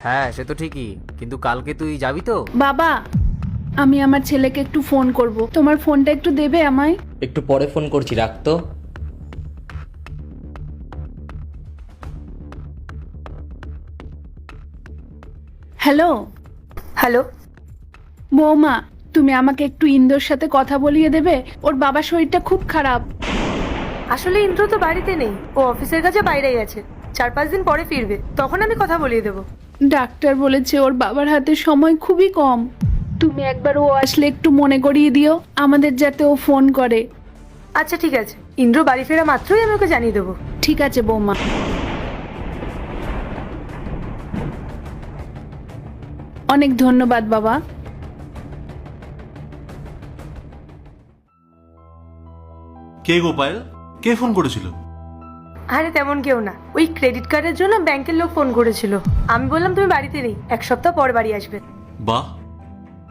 হ্যাঁ সে তো ঠিকই, কিন্তু কালকে তুই যাবি তো? বাবা, আমি আমার ছেলেকে একটু ফোন করব, তোমার ফোনটা একটু দেবে আমায়? একটু পরে ফোন করছি, রাখতো। Hello hello. বৌমা, তুমি আমাকে একটু ইন্দোর সাথে কথা বলিয়ে দেবে? ওর বাবার শরীরটা খুব খারাপ। আসলে ইন্দ্র তো বাড়িতে নেই, ও অফিসের কাছে বাইরে গেছে, 4-5 দিন পরে ফিরবে, তখন আমি কথা বলিয়ে দেবো। ডাক্তার বলেছে ওর বাবার হাতে সময় খুবই কম। তুমি একবার ও আসলে একটু মনে করিয়ে দিও আমাদের, যাতে ও ফোন করে। আচ্ছা ঠিক আছে, ইন্দ্র বাড়ি ফেরা মাত্রই আমি ওকে জানিয়ে দেবো। ঠিক আছে বৌমা। অনেক ধন্যবাদ বাবা। কে গো পায়েল? কে ফোন করেছিল? আরে তেমন কেউ না, ওই ক্রেডিট কার্ডের জন্য ব্যাংকের লোক ফোন করেছিল। আমি বললাম তুমি বাড়িতে নেই, 1 সপ্তাহ পর বাড়ি আসবে। বাহ,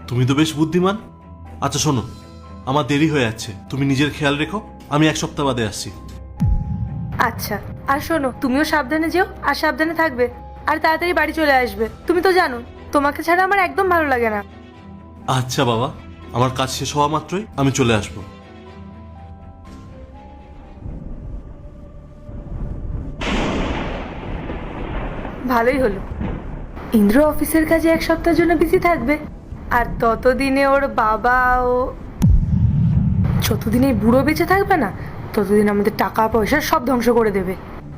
তুমি তো বেশ বুদ্ধিমান। আচ্ছা শোনো, আমার দেরি হয়ে যাচ্ছে, তুমি নিজের খেয়াল রেখো, আমি 1 সপ্তাহ বাদে আসছি। আচ্ছা, আর শোনো, তুমিও সাবধানে যেও আর সাবধানে থাকবে, আর তাড়াতাড়ি বাড়ি চলে আসবে। তুমি তো জানো তোমাকে ছাড়া আমার একদম ভালো লাগে না। আচ্ছা বাবা, আমার কাজ শেষ হওয়া মাত্রই আমি চলে আসবো। ভালোই হলো, ইন্দ্র অফিসের কাজে 1 সপ্তাহের জন্য বিজি থাকবে, আর ততদিনে ওর বাবা ও যতদিন এই বুড়ো বেঁচে থাকবে না, ততদিন আমাদের টাকা পয়সা সব ধ্বংস করে দেবে।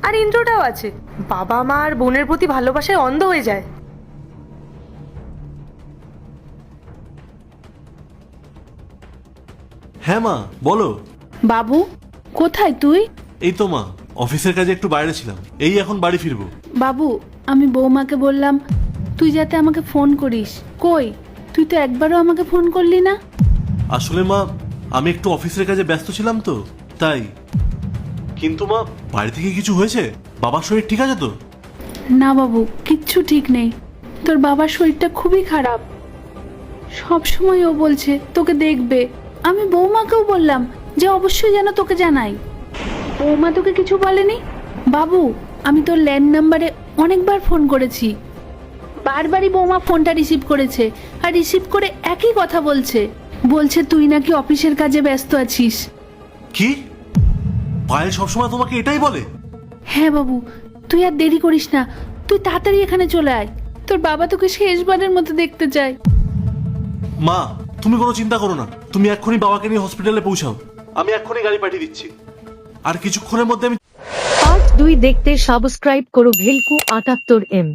আর ইন্দ্রটাও আছে, বাবা মা আর বোনের প্রতি ভালোবাসায় অন্ধ হয়ে যায়। হ্যাঁ মা, বলো। বাবু, কোথায় তুই? এই তো মা, অফিসের কাজে একটু বাইরে ছিলাম, এই এখন বাড়ি ফিরবো। বাবু, আমি বৌমাকে বললাম তুই যাতে আমাকে ফোন করিস, কই তুই তো একবারও আমাকে ফোন করলি না। আসলে মা, আমি একটু অফিসের কাজে ব্যস্ত ছিলাম তো, তাই। কিন্তু মা, বাড়ি থেকে কিছু হয়েছে? বাবার শরীর ঠিক আছে তো? না বাবু, কিচ্ছু ঠিক নেই। তোর বাবার শরীরটা খুবই খারাপ, সব সময় ও বলছে তোকে দেখবে। আমি বৌমাকেও বললাম যে অবশ্যই যেন তোকে জানাই। বৌমা তোকে কিছু বলেনি? বাবু, আমি তোর ল্যান্ড নাম্বারে অনেকবার ফোন করেছি, বারবারই বৌমা ফোনটা রিসিভ করেছে, আর রিসিভ করে একই কথা বলছে, বলছে তুই নাকি অফিসের কাজে ব্যস্ত আছিস। কি? পায়েল সবসময় তোমাকে এটাই বলে? হ্যাঁ বাবু, তুই আর দেরি করিস না, তুই তাড়াতাড়ি এখানে চলে আয়, তোর বাবা তোকে শেষবারের মতো দেখতে চায়। মা, তুমি কোনো চিন্তা করো না, তুমি এক্ষুনি বাবাকে নিয়ে হসপিটালে পৌঁছাও, আমি এক্ষুনি গাড়ি পাঠিয়ে দিচ্ছি, আর কিছুক্ষণের মধ্যে আমি। পার্ট 2 দেখতে সাবস্ক্রাইব করো ভেলকু 78M।